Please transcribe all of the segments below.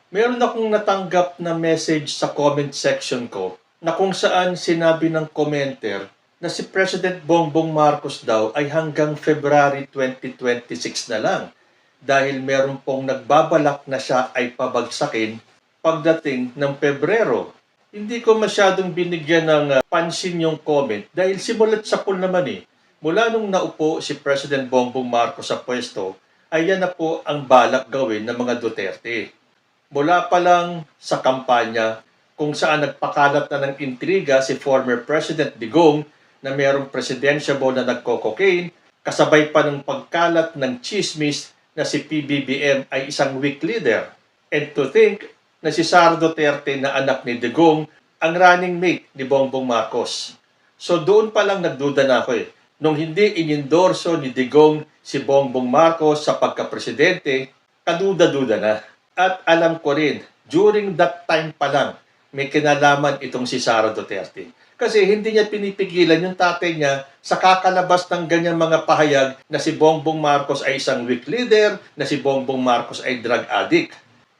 Meron akong natanggap na message sa comment section ko na kung saan sinabi ng commenter na si President Bongbong Marcos daw ay hanggang February 2026 na lang dahil meron pong nagbabalak na siya ay pabagsakin pagdating ng Pebrero. Hindi ko masyadong binigyan ng pansin yung comment dahil simulat sa pool naman Mula nung naupo si President Bongbong Marcos sa pwesto, ay yan na po ang balak gawin ng mga Duterte. Mula pa lang sa kampanya kung saan nagpakalat na ng intriga si former President Digong na mayroong presidentiable na nagko-cocaine, kasabay pa ng pagkalat ng chismis na si PBBM ay isang weak leader. And to think na si Sara Duterte na anak ni Digong ang running mate ni Bongbong Marcos. So doon pa lang nagduda na ako Nung hindi inendorso ni Digong si Bongbong Marcos sa pagka-presidente, kaduda-duda na. At alam ko rin, during that time pa lang, may kinalaman itong si Sara Duterte. Kasi hindi niya pinipigilan yung tatay niya sa kakalabas ng ganyang mga pahayag na si Bongbong Marcos ay isang weak leader, na si Bongbong Marcos ay drug addict.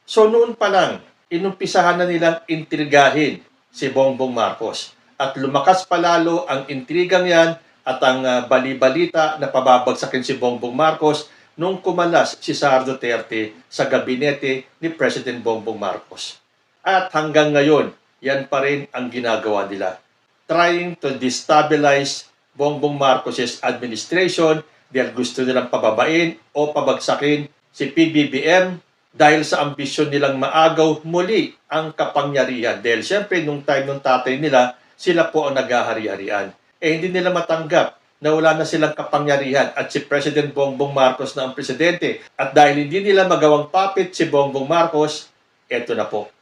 So noon pa lang, inumpisahan na nilang intrigahin si Bongbong Marcos. At lumakas palalo ang intrigang yan at ang bali-balita na pababagsakin si Bongbong Marcos nung kumalas si Sara Duterte sa gabinete ni President Bongbong Marcos. At hanggang ngayon, yan pa rin ang ginagawa nila. Trying to destabilize Bongbong Marcos' administration dahil gusto nilang pababain o pabagsakin si PBBM dahil sa ambisyon nilang maagaw muli ang kapangyarihan. Dahil siyempre, nung time ng tatay nila, sila po ang naghahari-harian. Hindi nila matanggap na wala na silang kapangyarihan at si President Bongbong Marcos na ang presidente. At dahil hindi nila magawang puppet si Bongbong Marcos, eto na po.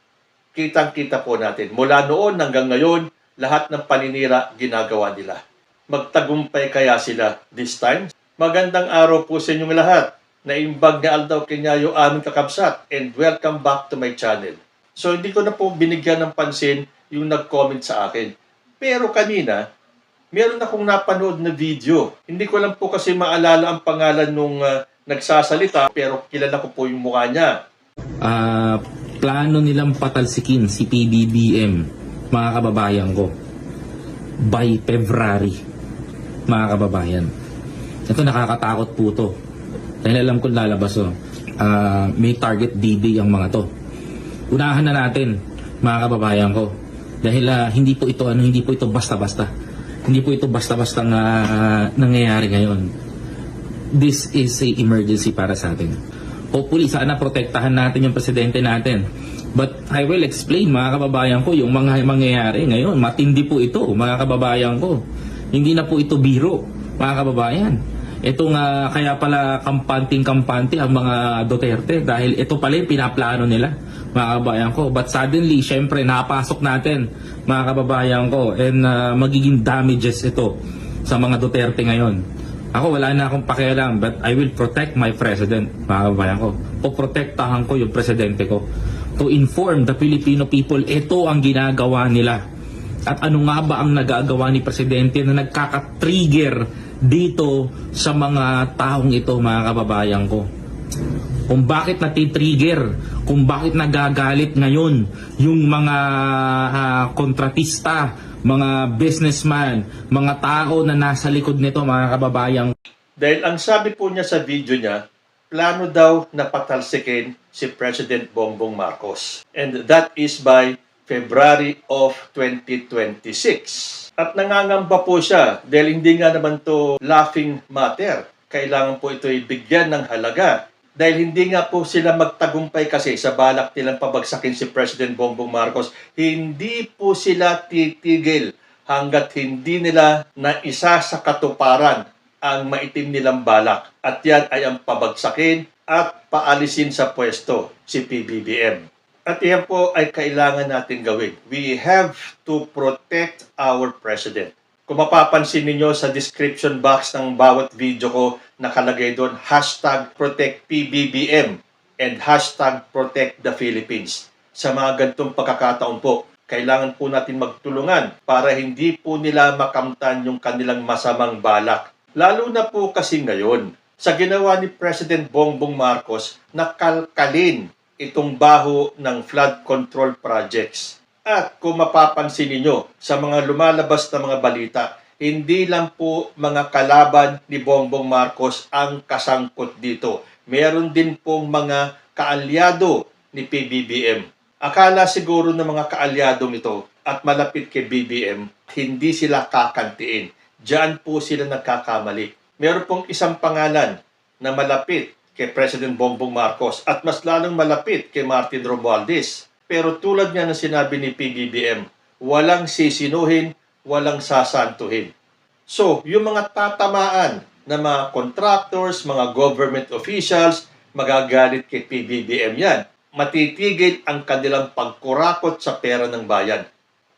Kitang-kita po natin. Mula noon hanggang ngayon, lahat ng paninira ginagawa nila. Magtagumpay kaya sila this time? Magandang araw po sa inyong lahat. Naimbag na Aldaw Kenyayo aming kakabsat and welcome back to my channel. So hindi ko na po binigyan ng pansin yung nag-comment sa akin. Pero kanina, meron akong napanood na video. Hindi ko lang po kasi maalala ang pangalan nung nagsasalita pero kilala ko po yung mukha niya. Plano nilang patalsikin si PBBM, mga kababayan ko, by February, mga kababayan. Ito nakakatakot po to. Dahil alam ko lalabas may target DD ang mga to. Unahan na natin, mga kababayan ko. Dahil hindi po ito basta-basta. Hindi po ito basta-basta nangyayari ngayon. This is a emergency para sa atin. Hopefully, sana protektahan natin yung presidente natin. But I will explain, mga kababayan ko, yung mga mangyayari ngayon. Matindi po ito, mga kababayan ko. Hindi na po ito biro, mga kababayan. Ito nga, kaya pala kampanting-kampante ang mga Duterte dahil ito pala yung pinaplano nila, mga kababayan ko. But suddenly, syempre, napasok natin, mga kababayan ko, and magiging damages ito sa mga Duterte ngayon. Ako, wala na akong pakialam, but I will protect my president, mga kababayan ko. Poprotektahan ko yung presidente ko. To inform the Filipino people, ito ang ginagawa nila. At ano nga ba ang nagagawa ni presidente na nagkaka-trigger dito sa mga taong ito, mga kababayan ko? Kung bakit natitrigger, kung bakit nagagalit ngayon yung mga kontratista, mga businessman, mga tao na nasa likod nito, mga kababayan. Dahil ang sabi po niya sa video niya, plano daw na patalsikin si President Bongbong Marcos. And that is by February of 2026. At nangangamba po siya dahil hindi nga naman to laughing matter. Kailangan po ito ibigyan ng halaga. Dahil hindi nga po sila magtagumpay kasi sa balak nilang pabagsakin si President Bongbong Marcos, hindi po sila titigil hanggat hindi nila naisa sa katuparan ang maitim nilang balak. At yan ay ang pabagsakin at paalisin sa pwesto si PBBM. At yan po ay kailangan natin gawin. We have to protect our president. Kung mapapansin ninyo sa description box ng bawat video ko, nakalagay doon #ProtectPBBM and #ProtectThePhilippines. Sa mga ganitong pagkakataon po, kailangan po natin magtulungan para hindi po nila makamtan yung kanilang masamang balak. Lalo na po kasi ngayon, sa ginawa ni President Bongbong Marcos na kalkalin itong baho ng flood control projects. At kung mapapansin ninyo sa mga lumalabas na mga balita, hindi lang po mga kalaban ni Bongbong Marcos ang kasangkot dito. Meron din pong mga kaalyado ni PBBM. Akala siguro ng mga kaalyadong ito at malapit kay BBM, hindi sila kakantiin. Diyan po sila nagkakamali. Meron pong isang pangalan na malapit kay President Bongbong Marcos at mas lalong malapit kay Martin Romualdez. Pero tulad nga ng sinabi ni PBBM, walang sisinuhin, walang sasantuhin. So, yung mga tatamaan na mga contractors, mga government officials, magagalit kay PBBM yan. Matitigil ang kanilang pagkurakot sa pera ng bayan.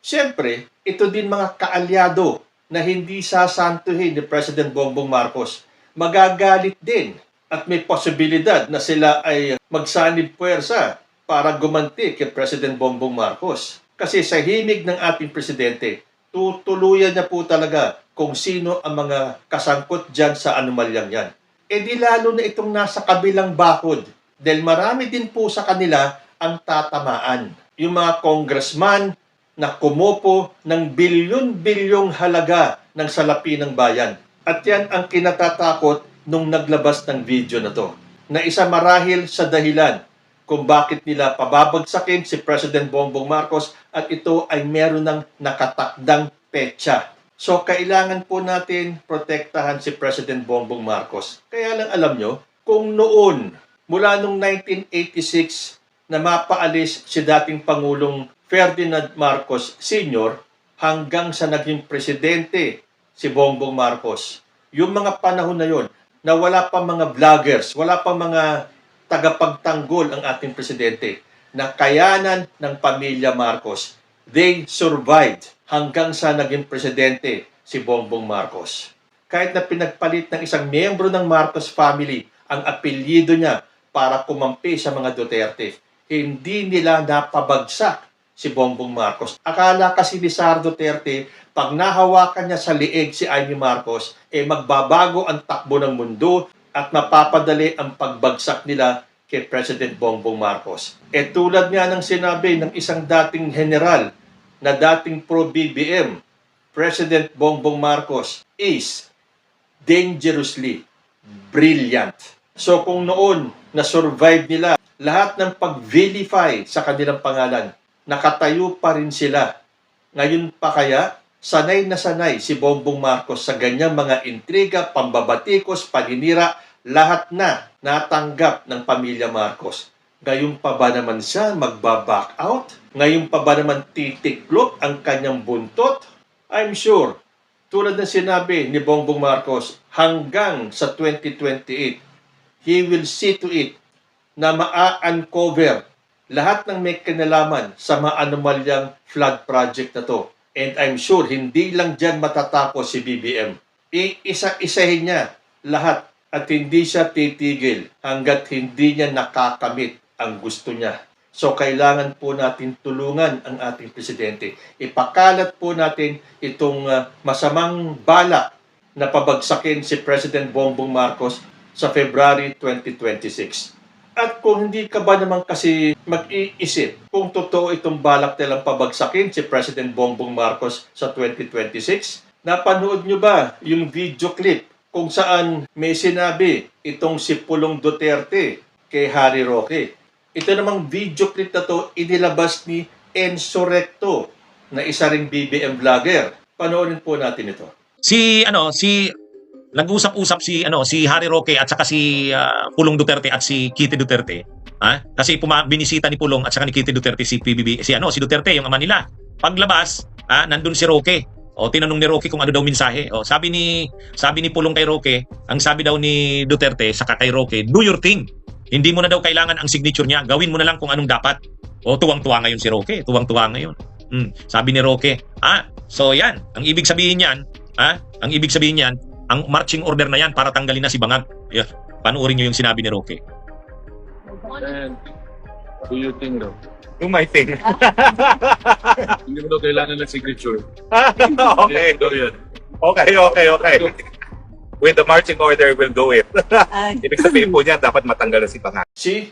Siyempre, ito din mga kaalyado na hindi sasantuhin ni President Bongbong Marcos. Magagalit din at may posibilidad na sila ay magsanib puwersa para gumanti kay President Bongbong Marcos. Kasi sa himig ng ating presidente, tutuluyan niya po talaga kung sino ang mga kasangkot dyan sa anomalyang yan. E di lalo na itong nasa kabilang bakod. Dahil marami din po sa kanila ang tatamaan. Yung mga congressman na kumupo ng bilyon-bilyong halaga ng salapi ng bayan. At yan ang kinatatakot nung naglabas ng video na to. Na isa marahil sa dahilan kung bakit nila pababagsakin si President Bongbong Marcos at ito ay meron ng nakatakdang petsa. So, kailangan po natin protektahan si President Bongbong Marcos. Kaya lang alam nyo, kung noon, mula noong 1986, na mapaalis si dating Pangulong Ferdinand Marcos Sr. hanggang sa naging presidente si Bongbong Marcos. Yung mga panahon na yon, na wala pa mga vloggers, wala pa mga tagapagtanggol ang ating presidente, na kayanan ng pamilya Marcos. They survived hanggang sa naging presidente si Bongbong Marcos. Kahit na pinagpalit ng isang miyembro ng Marcos family ang apelyido niya para kumampi sa mga Duterte, hindi nila napabagsak si Bongbong Marcos. Akala kasi ni Sara Duterte, pag nahawakan niya sa liig si Amy Marcos, magbabago ang takbo ng mundo at mapapadali ang pagbagsak nila kay President Bongbong Marcos. Tulad nga ng sinabi ng isang dating general na dating pro-BBM, President Bongbong Marcos is dangerously brilliant. So kung noon na-survive nila lahat ng pag-vilify sa kanilang pangalan, nakatayo pa rin sila. Ngayon pa kaya, sanay na sanay si Bongbong Marcos sa ganyang mga intriga, pambabatikos, paninira, lahat na natanggap ng pamilya Marcos. Ngayon pa ba naman siya magbaback out? Ngayon pa ba naman titiklop ang kanyang buntot? I'm sure, tulad ng sinabi ni Bongbong Marcos, hanggang sa 2028, he will see to it na maa-uncover lahat ng may kinalaman sa mga anomalyang flood project na to. And I'm sure, hindi lang dyan matatapos si BBM. Iisa-isahin niya lahat at hindi siya titigil hanggat hindi niya nakakamit ang gusto niya. So, kailangan po natin tulungan ang ating presidente. Ipakalat po natin itong masamang balak na pabagsakin si President Bongbong Marcos sa February 2026. At kung hindi ka ba naman kasi mag-iisip kung totoo itong balak nilang pabagsakin si President Bongbong Marcos sa 2026, napanood nyo ba yung video clip kung saan may sinabi itong si Pulong Duterte kay Harry Roque? Ito namang video clip na to inilabas ni Enzo Recto na isa ring BBM vlogger. Panoorin po natin ito. Nag-usap-usap si Harry Roque at saka si Pulong Duterte at si Kitty Duterte. Kasi binisita ni Pulong at saka ni Kitty Duterte si si Duterte, yung ama nila. Paglabas, nandun si Roque. Tinanong ni Roque kung ano daw mensahe. Sabi ni Pulong kay Roque, ang sabi daw ni Duterte saka kay Roque, do your thing. Hindi mo na daw kailangan ang signature niya. Gawin mo na lang kung anong dapat. Tuwang-tuwa ngayon si Roque. Tuwang-tuwa ngayon. Sabi ni Roque, so yan. Ang ibig sabihin niyan, ang marching order na yan para tanggalin na si Bangag. Yeah. Panoorin niyo yung sinabi ni Roque. And do you think daw? Do my thing. Hindi mo daw kailangan ng signature. Okay. Daw yan. Okay. With the marching order, we'll do it. Ibig sabihin po niya, dapat matanggal na si Bangag. See,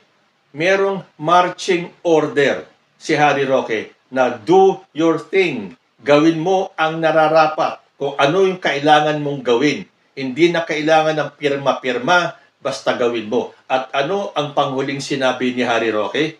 merong marching order si Harry Roque na do your thing. Gawin mo ang nararapat kung ano yung kailangan mong gawin. Hindi na kailangan ng pirma-pirma, basta gawin mo. At ano ang panghuling sinabi ni Harry Roque?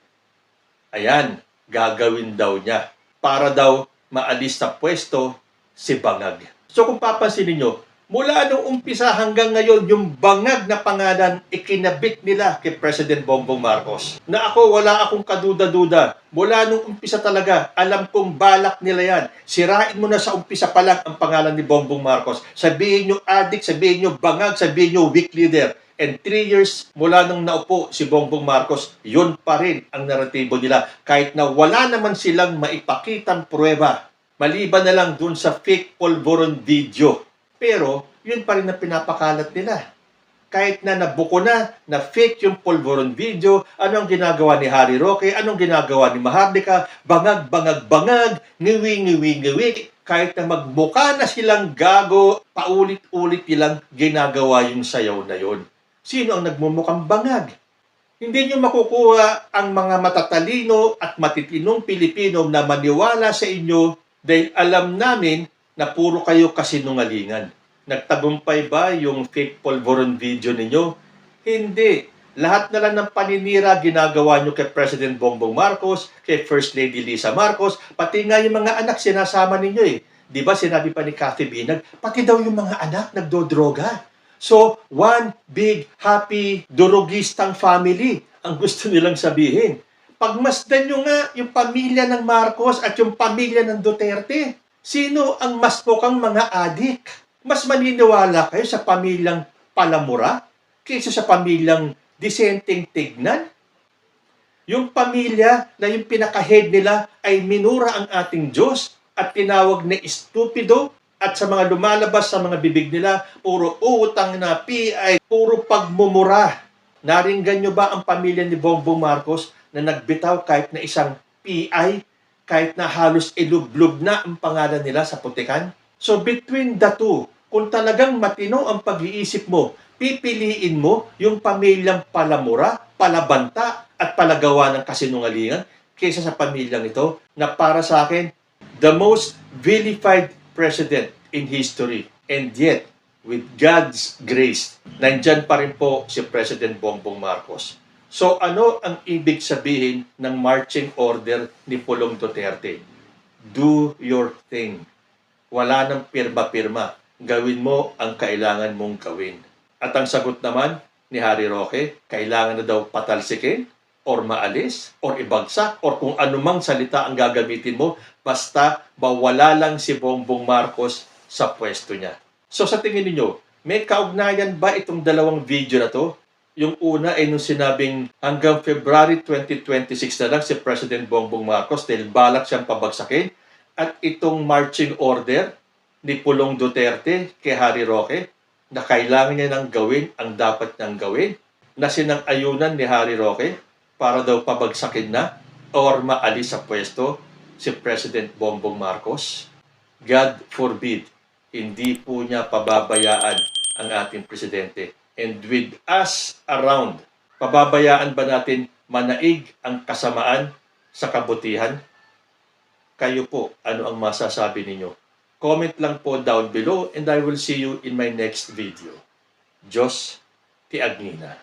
Ayan, gagawin daw niya para daw maalis sa pwesto si Bangag. So kung papansinin nyo, mula nung umpisa hanggang ngayon, yung Bangag na pangalan, ikinabit nila kay President Bongbong Marcos. Na ako, wala akong kaduda-duda. Mula nung umpisa talaga, alam kong balak nila yan. Sirain mo na sa umpisa pa lang ang pangalan ni Bongbong Marcos. Sabihin nyo addict, sabihin nyo Bangag, sabihin nyo weak leader. And 3 years mula nung naupo si Bongbong Marcos, yun pa rin ang naratibo nila. Kahit na wala naman silang maipakitang pruweba. Maliban na lang dun sa fake polvoron video. Pero, yun pa rin na pinapakalat nila. Kahit na nabuko na fake yung polvoron video, anong ginagawa ni Harry Roque, anong ginagawa ni Mahardika, bangag, bangag, bangag, ngiwi, ngiwi, ngiwi. Kahit na magmukha na silang gago, paulit-ulit nilang ginagawa yung sayaw na yun. Sino ang nagmumukhang bangag? Hindi nyo makukuha ang mga matatalino at matitinong Pilipino na maniwala sa inyo dahil alam namin na puro kayo kasinungalingan. Nagtagumpay ba yung fake polvoron video ninyo? Hindi. Lahat na lang ng paninira ginagawa nyo kay President Bongbong Marcos, kay First Lady Lisa Marcos, pati nga yung mga anak sinasama ninyo eh. Di ba sinabi pa ni Cathy Binag, pati daw yung mga anak nagdodroga. So, one big, happy, durugistang family ang gusto nilang sabihin. Pagmasdan nyo nga yung pamilya ng Marcos at yung pamilya ng Duterte. Sino ang mas mukhang mga adik? Mas maniniwala kayo sa pamilyang palamura kaysa sa pamilyang disenteng tignan? Yung pamilya na yung pinaka-head nila ay minura ang ating Diyos at tinawag na estupido at sa mga lumalabas sa mga bibig nila, puro utang na PI, puro pagmumura. Naringgan nyo ba ang pamilya ni Bongbong Marcos na nagbitaw kahit na isang PI, kahit na halos ilublob na ang pangalan nila sa putikan? So between the two, kung talagang matino ang pag-iisip mo, pipiliin mo yung pamilyang palamura, palabanta, at palagawa ng kasinungalingan kaysa sa pamilyang ito na para sa akin, the most vilified president in history. And yet, with God's grace, nandyan pa rin po si President Bongbong Marcos. So ano ang ibig sabihin ng marching order ni Pulong Duterte? Do your thing. Wala nang pirma-pirma. Gawin mo ang kailangan mong gawin. At ang sagot naman ni Harry Roque, kailangan na daw patalsikin, or maalis, or ibagsak, or kung anumang salita ang gagamitin mo, basta mawala lang si Bongbong Marcos sa pwesto niya. So sa tingin niyo, may kaugnayan ba itong dalawang video na to? Yung una ay nung sinabing hanggang February 2026 na lang si President Bongbong Marcos dahil balak siyang pabagsakin. At itong marching order ni Pulong Duterte kay Harry Roque na kailangan niya nang gawin ang dapat niyang gawin na sinang-ayunan ni Harry Roque para daw pabagsakin na or maalis sa pwesto si President Bongbong Marcos. God forbid, hindi po niya pababayaan ang ating presidente. And with us around, pababayaan ba natin manaig ang kasamaan sa kabutihan? Kayo po, ano ang masasabi ninyo? Comment lang po down below and I will see you in my next video. Diyos ti Agnina.